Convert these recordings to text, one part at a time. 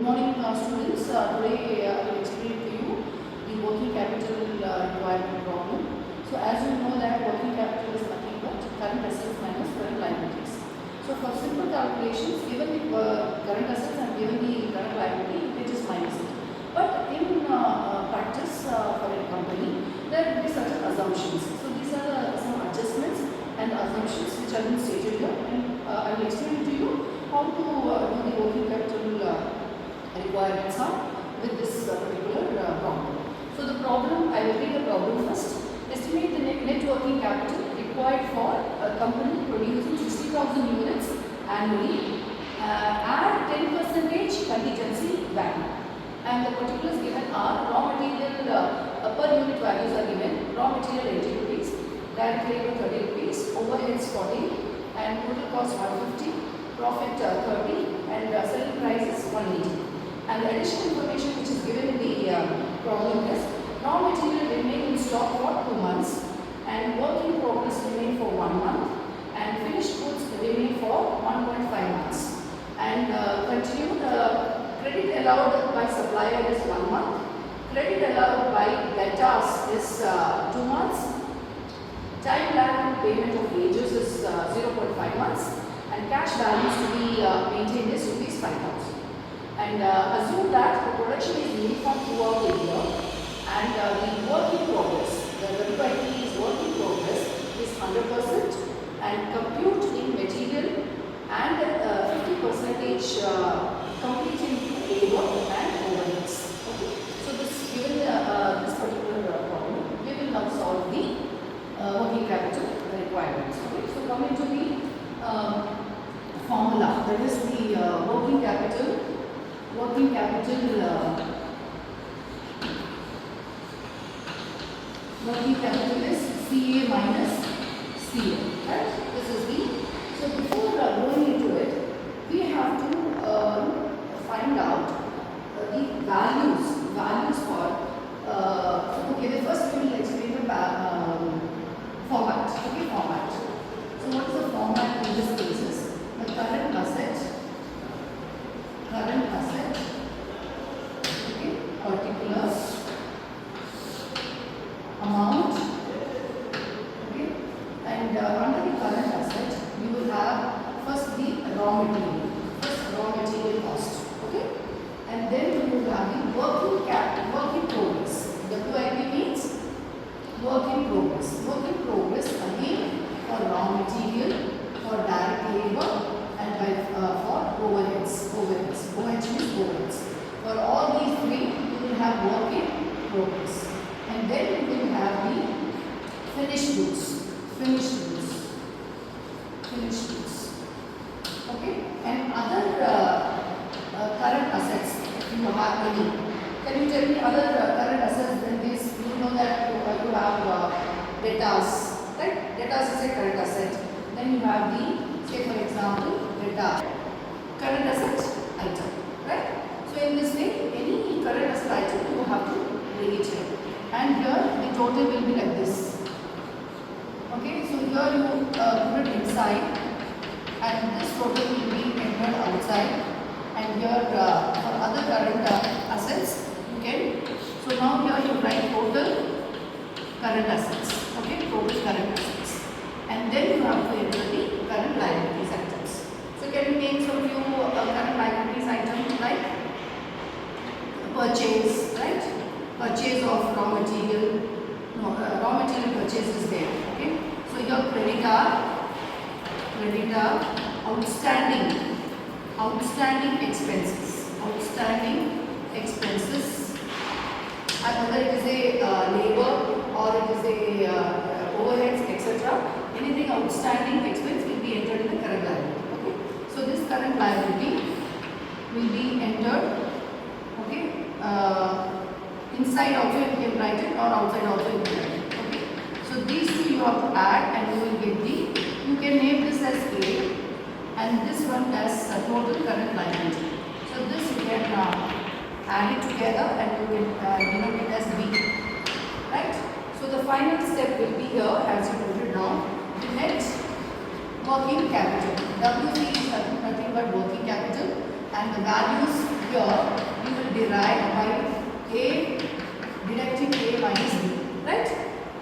morning, students. Today I will explain to you the working capital requirement problem. So as you know that working capital is nothing but current assets minus current liabilities. So for simple calculations, given the current assets and given the current liability, you can just minus it. But in practice for a company, there will be certain assumptions. So these are some adjustments and assumptions which have been stated here, and I will explain to you how to do the working capital requirements are with this particular problem. So the problem, I will read the problem first. Estimate the net working capital required for a company producing 60,000 units annually. Add 10% contingency value. And the particulars given are raw material per unit values are given. Raw material 80 rupees, direct labor 30 rupees, overheads 40, and total cost 150, profit 30, and selling price is 180. And the additional information which is given in the problem is raw material remain in stock for 2 months, and work in progress remain for 1 month, and finished goods remain for 1.5 months. And continued credit allowed by supplier is 1 month, credit allowed by debtors is 2 months, time lag in payment of wages is 0.5 months, and cash balance to be maintained is rupees 5,000. And assume that the production is uniform throughout the year, and the work in progress, the WIP is work in progress is 100%, and compute in material and 50% completing labor and overheads. Okay, so this given this particular problem, we will now solve the working capital requirements. Okay, so coming to the formula, that is the working capital is CA minus CA, right? This is the, so before going into it, we have to find out the values for, okay, the first we will explain the format, okay, format. So what is the format in this case is the current asset, okay, particulars, amount, okay, and under the current asset you will have first the raw material cost, okay, and then you will have the work in progress. WIP means work in progress again for raw material, for direct labor, and for overheads. OH means overheads. For all these three, you will have work in progress, and then you will have the finished goods. Okay, and other current assets. You have money. Can you tell me other current assets than this? You know that you have debtors, right? Debtors is a current asset. Then you have the, say for example, debtor, current asset item, right? So in this way, any current asset item you have to bring it here, and here the total will be like this. Okay, so here you put it inside, and this total will be entered outside, and here for other current assets you can. So now here you write total current assets, okay, total current assets, and then you have to enter the current liabilities items. So can you name some few current liabilities items like purchase, right? Purchase of raw material. No, raw material purchase is there. Okay. So your creditor, outstanding expenses, and whether it is a labor or it is a overheads, etc. Anything outstanding expense will be entered in the current liability. Okay. So this current liability will be entered. Okay. Inside also you can write it, or outside also you can write it. Okay. So these two you have to add, and you will get the, you can name this as A and this one as total current liability. So this you can add it together, and you can denote it as B, right? So the final step will be here as you put it down, the net working capital. WC is nothing but working capital, and the values here we will derive by A, deducting A minus B, right?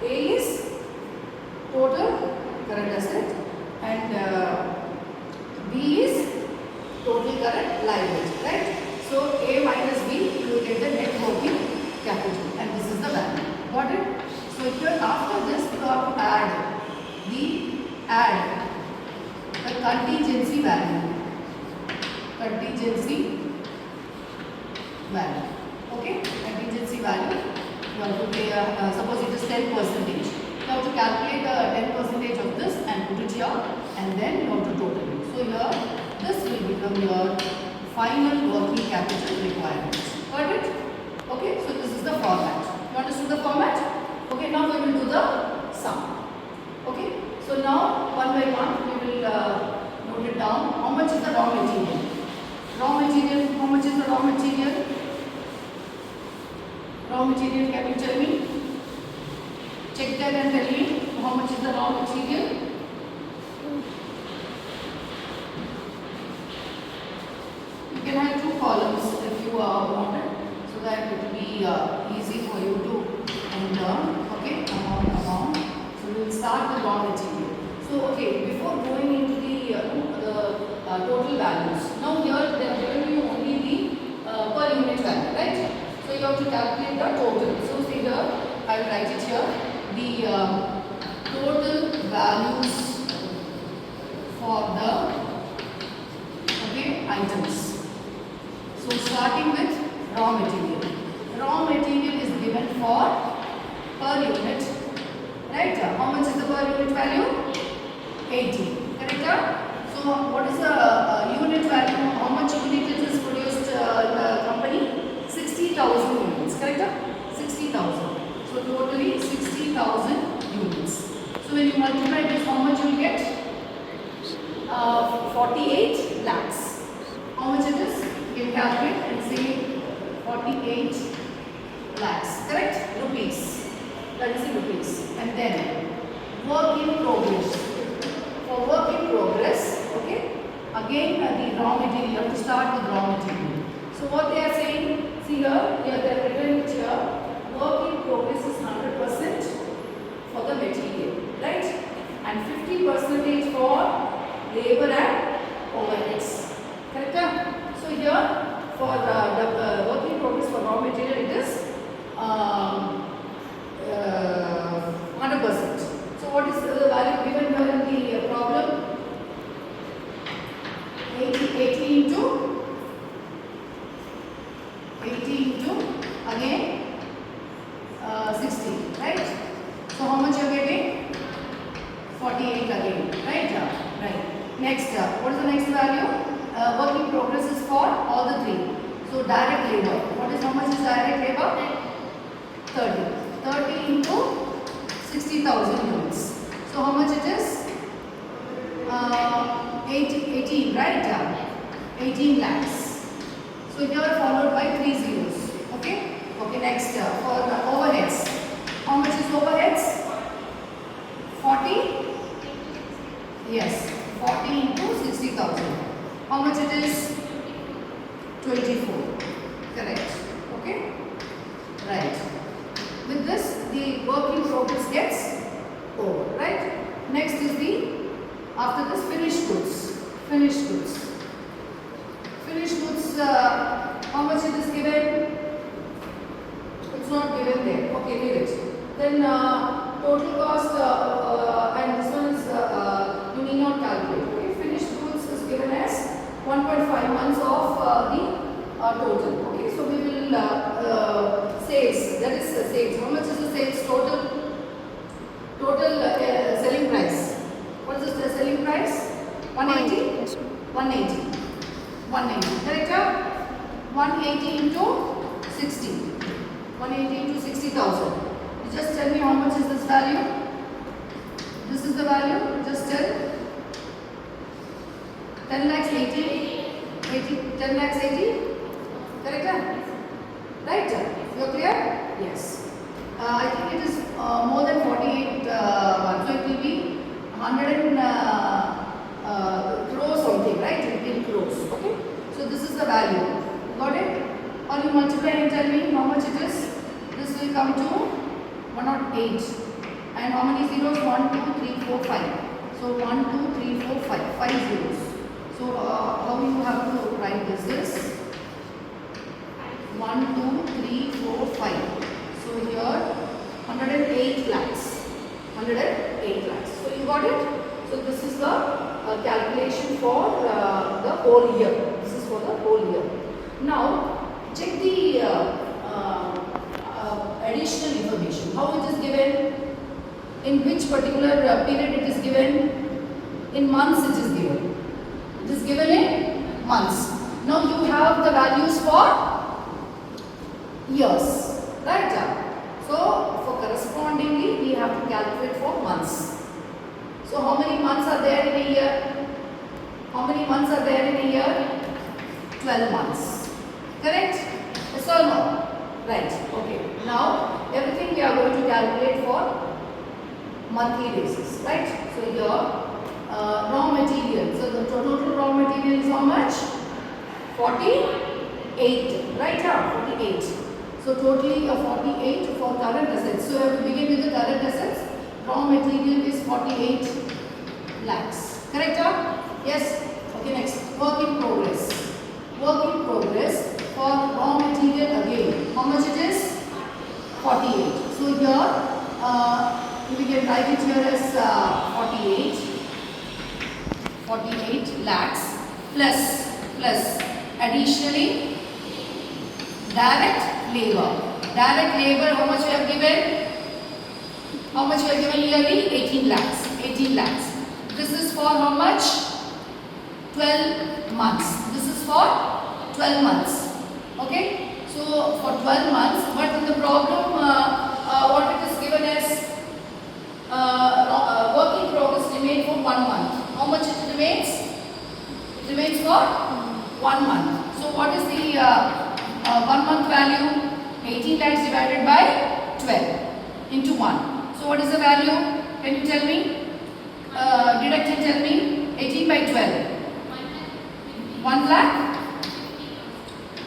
A is total current asset and B is total current liability, right? So A minus B, you will get the net working capital, and this is the value. Got it? So here after this you have to add the contingency value. Contingency value. Okay? Contingency value. You have to pay. Suppose it is 10%. You have to calculate 10% of this and put it here, and then you have to total it. So here this will become your final working capital requirement. Got it? Okay, so this is the format. You understood the format? Okay, now we will do the sum. Okay, so now one by one we will note it down. How much is the raw material? Raw material, how much is the raw material? Raw material, can you tell me? Check that and tell me how much is the raw material? You can have two columns if you want it, so that it will be easy for you to enter. Okay, amount. So we will start the raw material. So okay, before going into the total values, now here they are giving you only the per unit value, right? So you have to calculate the total. So see here, I will write it here. The total values for the items. So starting with raw material. Raw material is given for per unit, right? How much is the per unit value? 80. Correct? So what is the unit value? How much unit it is produced in the company? 60,000 units. Correct? 60,000. So totally 60,000 units. So when you multiply this, how much you will get? 48 lakhs. How much it is? You can calculate and say 48 lakhs. Correct? Rupees. That is in rupees. And then work in progress. For work in progress, okay, again the raw material, you have to start with raw material. So what they are saying, see here, they are written it here, work in progress is 100% for the material, right? And 50% for labor and overheads. Correct? So here for the work in progress for raw material it is 100%. So what is the value given here in the problem? 80 into again 60, right? So how much you are getting? 48 again, right? Right. Next, what is the next value? Work in progress is for all the three. So direct labor. How much is direct labor? 30. 30 into 60,000 units. So how much it is? 18, right? 18 lakhs. So here followed by 3 zeros. Okay? Okay, next for the overheads. How much is overheads? 40? Yes, 40 into 60,000. How much it is? 24. Correct. Okay? Right. With this, the work in progress gets over. Right? Next is after this, finished goods. Finished goods. Finished goods, how much it is given? It's not given there. Okay, leave it. Then total cost and this one is you need not calculate. Okay, finished goods is given as 1.5 months of the total. Okay, so we will sales. That is sales. How much is the sales total? Total selling price. What is the selling price? 180. 180. 180. Correct? 180 into 60. 180 into 60,000. You just tell me how much is this value? This is the value. Just tell. 10 lakhs 80. 10 lakhs 80. Correct? Right? You are clear? Yes. I think it is more than 48. So it will be 100 crores something, right? 18 crores. Okay. So this is the value. Got it? you multiply and tell me how much it is? This will come to 108. And how many zeros? 1, 2, 3, 4, 5. So 1, 2, 3, 4, 5. 5 zeros. So how you have to write this is 1, 2, 3, 4, 5. So here 108 lakhs. 108 lakhs. So you got it? So this is the calculation for the whole year. This is for the whole year. Now check the additional information. How it is given? In which particular period it is given? In months it is given. It is given in months. Now you have the values for years, right? So for correspondingly we have to calculate for months. So how many months are there in a year? How many months are there in a year? 12 months. Correct? Yes or no? Right. Okay. Now everything we are going to calculate for monthly basis. Right? So here raw material. So the total raw material is how much? 48. Right? 48. So totally 48 for current assets. So we have to begin with the current assets. Raw material is 48 lakhs. Correct? Yes? Okay, next. Work in progress. Work in progress for raw material again. How much it is? 48. So here we can write it here as 48 lakhs plus additionally direct labor. Direct labor, how much we have given? How much we have given yearly? 18 lakhs. 18 lakhs. This is for how much? 12 months. This is for 12 months. Okay? So for 12 months, but in the problem, what it is given as work in progress remain for 1 month. How much it remains? It remains for 1 month. So what is the 1 month value? 18 lakhs divided by 12 into 1. So what is the value? Can you tell me? Deduct and tell me. 18 by 12. 1 lakh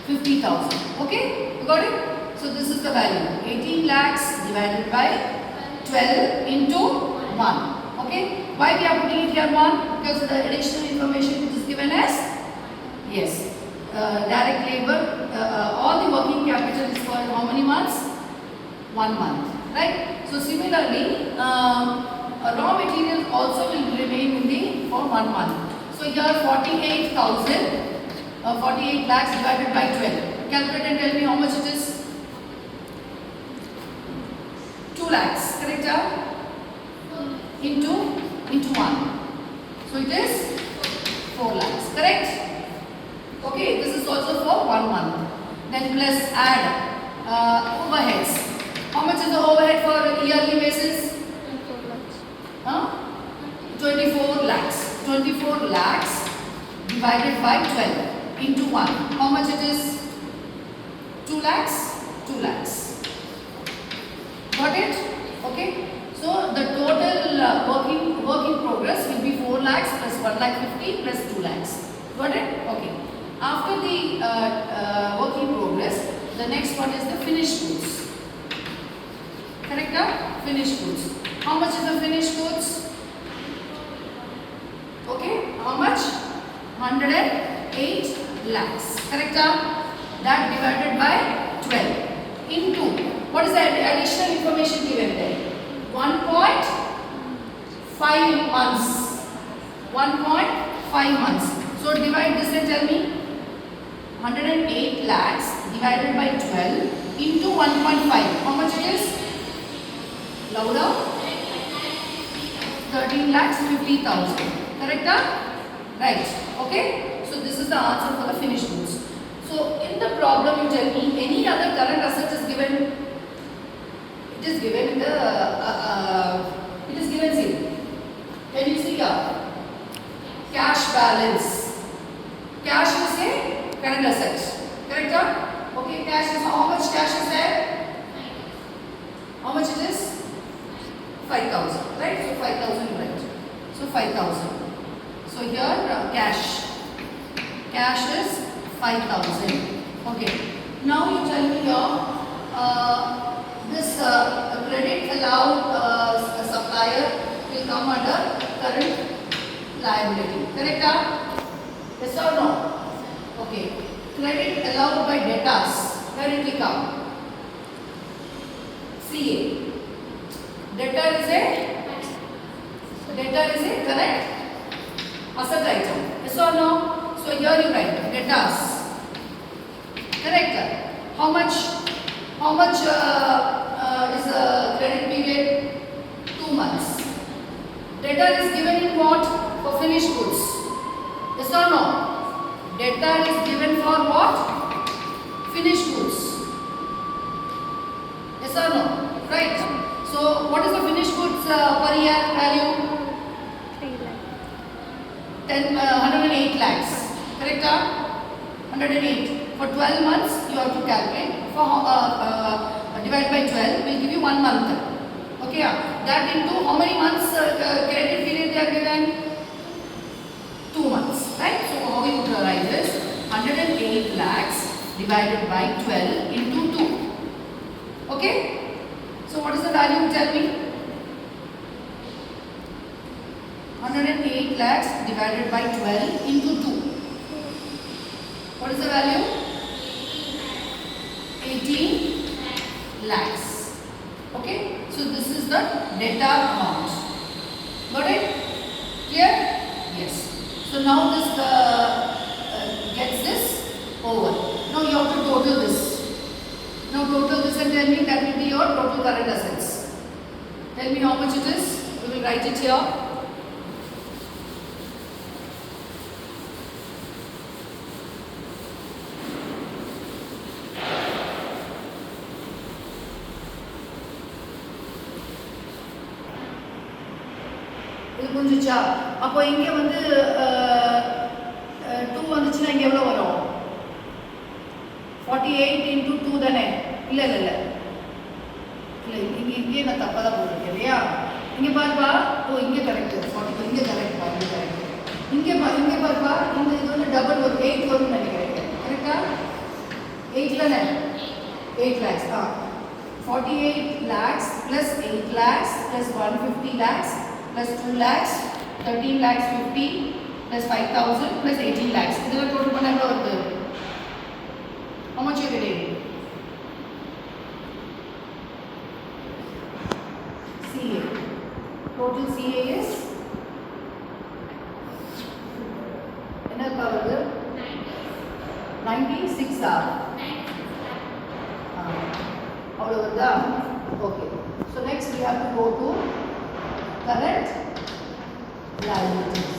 50,000. Okay? You got it? So this is the value. 18 lakhs divided by 12 into 1. Okay? Why we are putting it here 1? Because the additional information it is given as, yes, direct labor, all the working capital is for how many months? 1 month. Right? So similarly, raw material also will remain in the for 1 month. So here 48,000, 48 lakhs divided by 12. Calculate and tell me how much it is. 2 lakhs. Correct? Into 1. So it is 4 lakhs. Correct? Okay. This is also for 1 month. Then plus add overheads. How much is the overhead for yearly basis? 24 lakhs. 24 lakhs divided by 12 into 1. How much it is? 2 lakhs? 2 lakhs. Got it? Okay. So the total work in progress will be 4 lakhs plus 1 lakh 50 plus 2 lakhs. Got it? Okay. After the work in progress, the next one is the finished goods. Correct? Finished goods. How much is the finished goods? Okay. How much? 108 lakhs. Correct? That divided by 12 into, what is the additional information given there? 1.5 months. 1.5 months. So divide this and tell me. 108 lakhs divided by 12 into 1.5. How much it is? Louder. 13 lakhs 50,000. Correct? Right. Okay. So this is the answer for the finished goods. So in the problem you tell me any other current asset is given. It is given in the it is given here. Can you see here? Cash balance. Cash is a current asset. Correct? Okay. Cash is how much cash is there? How much it is? 5,000. Right? So 5,000 right. So 5,000. So here cash is 5,000. Okay. Now you this credit allowed supplier will come under current liability. Correct? Yes or no? Okay. Credit allowed by debtors. Where it will come? CA. Debtor is a correct asset item. Yes or no? So here you write debtors. Correct? How much is the credit period? 2 months. Debtor is given in what? For finished goods. Yes or no? Debtor is given for what? Finished goods. Yes or no? Right. So what is the finished goods per year value? 108 lakhs. Correct? 108. For 12 months you have to calculate. For divide by 12 will give you 1 month. Okay. That into how many months credit period they are given? 2 months. Right. So how we would write this? 108 lakhs divided by 12 into 2. Okay. So what is the value? Tell me. 108 lakhs divided by 12 into 2. What is the value? 18 lakhs. Okay. So this is the debtor amount. Got it? Clear? Yes. So now this gets this over. Now you have to total this. Now total this and tell me that will be your total current assets. Tell me how much it is. We will write it here. இது புரிஞ்சுச்சா? அப்போ இங்கே வந்து 2 வந்துச்சுன்னா இங்கே எவ்வளோ வரும்? 48 into 2 தானே? இல்லை இங்கே நான் தப்பாக தான் போட்டிருக்கேன் இல்லையா? இங்கே பாருப்பா. ஓ இங்கே கரெக்டு. 40 இங்கே கரெக்ட் பா. இங்கே கரெக்ட். இங்கே பாருப்பா. இந்த இது வந்து டபுள் ஒரு 8 வரும்னு நினைக்கிறேன். கரெக்டா? 8 தானே? 8 lakhs. 48 lakhs plus 8 lakhs plus 150 lakhs plus 2 lakhs, 13 lakhs 50 plus 5,000 plus 18 lakhs. இதெல்லாம் total பண்ணா எவ்வளவு வருது? How much you getting? CA. Total CA is என்ன வருது? 96 அவ்வளவு வருதா? Okay. So next we have to go to current liabilities.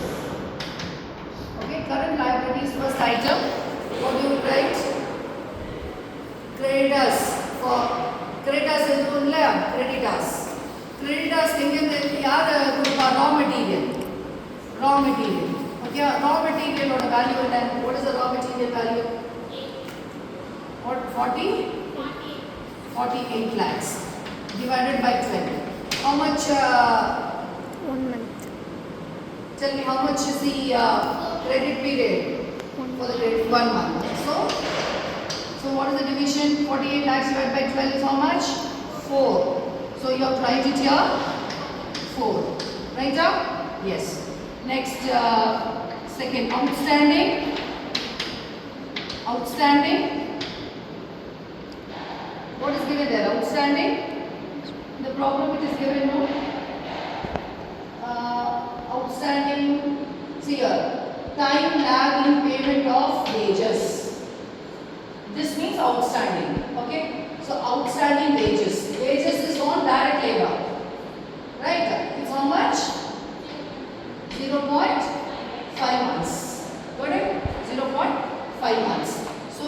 Okay, current liabilities first item. What do you write? Creditors. For creditors is only creditors. Creditors thinking that they are raw material. Okay, raw material or value and what is the raw material value? What 48 lakhs divided by 12. How much? 1 month. Tell me how much is the credit period for the credit? 1 month. So what is the division? 48 lakhs divided by 12 is how much? 4. So you have to write it here. 4. Right up? Yes. Next, second, outstanding. What is given there? Outstanding. The problem it is given no. Outstanding. See here. Time lag in payment of wages. This means outstanding. Okay. So outstanding wages. Wages is on direct labor. Right? It's how much? 0.5 months. Got it? 0.5 months. So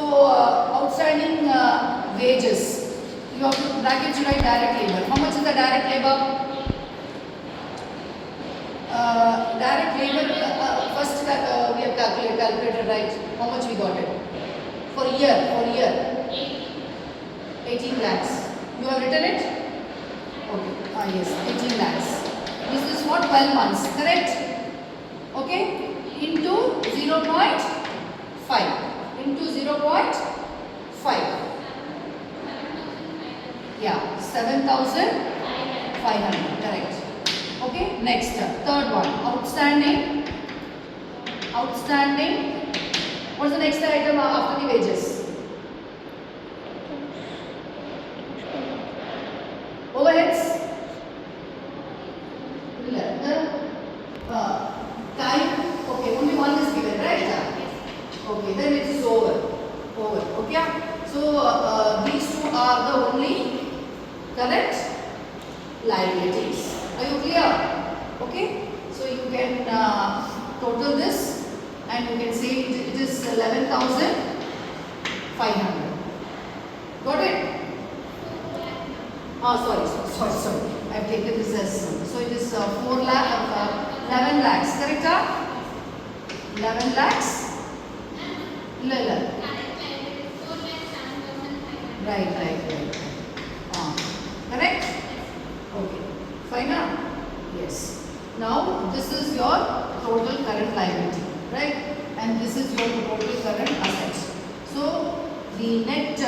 outstanding wages. You have to bracket to write direct labor. How much is the direct labor? Direct labor first we have calculated right. How much we got it? For year. 18 lakhs. You have written it? Okay. Yes. 18 lakhs. This is for 12 months. Correct? Okay. Into 0.5. Into 0.5. Yeah, 7,500. Correct. Okay. Next, third one. Outstanding. Outstanding. What's the next item after the wages? Overheads. Time. Okay. Only one is given, right? Okay. Then it is over. Over. Okay. So these two are the only correct liabilities. Are you clear? Okay. So you can total this and you can say it is 11,500. Got it? Sorry. I have taken this as so it is 11 lakhs. Correct? 11 lakhs. Right. Correct? Okay. Fine now? Yes. Now this is your total current liability, right? And this is your total current assets. So the net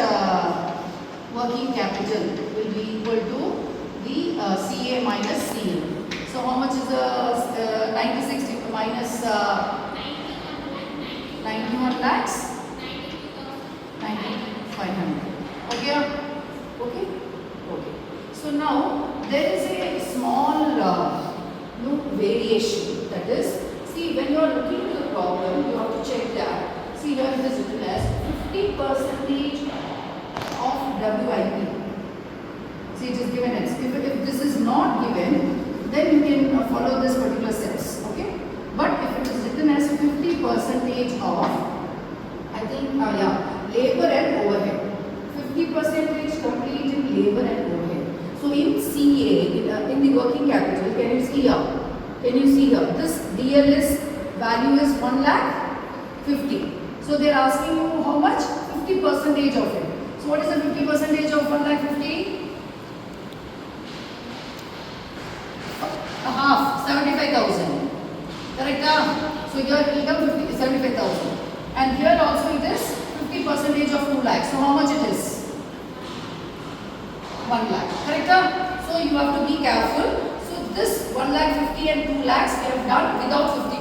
working capital will be equal to the CA minus CL. So how much is 96 minus 91 lakhs? 9,500. Okay? Okay? Okay. So now there is a small variation. That is, see, when you are looking at the problem, you have to check that. See, here it is written as 50% of WIP. See, it is given as. If this is not given, then you can follow this particular steps. Okay? But if it is written as 50% of, I think, labor and overhead. 50% complete in labor and overhead. So in CA, in the working capital, can you see here? This DLS value is 1,50,000. So they are asking you how much? 50% of it. So what is the 50% of 1,50,000? Half, 75,000. Correct? So here it will come 75,000. And here also it is 50% of 2 lakhs. So how much it is? 1 lakh. Correct? So you have to be careful. So this 1,50,000 and 2 lakhs we have done without 50%.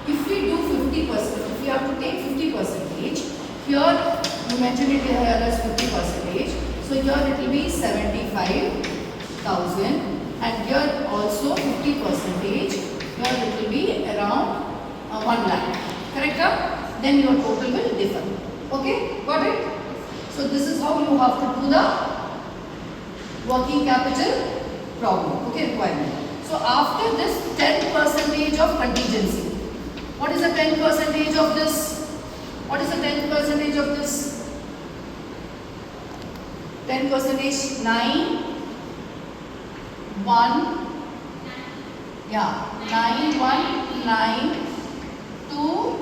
If we do 50%, if we have to take 50%, here you mentioned it here as 50%. So here it will be 75,000 and here also 50%. Here it will be around 1 lakh. Correct? Then your total will differ. Okay? Got it? So this is how you have to do the working capital problem. Okay, requirement. So after this 10% of contingency. What is the 10% of this? What is the 10% of this? 10% 9 1 9 1 9 2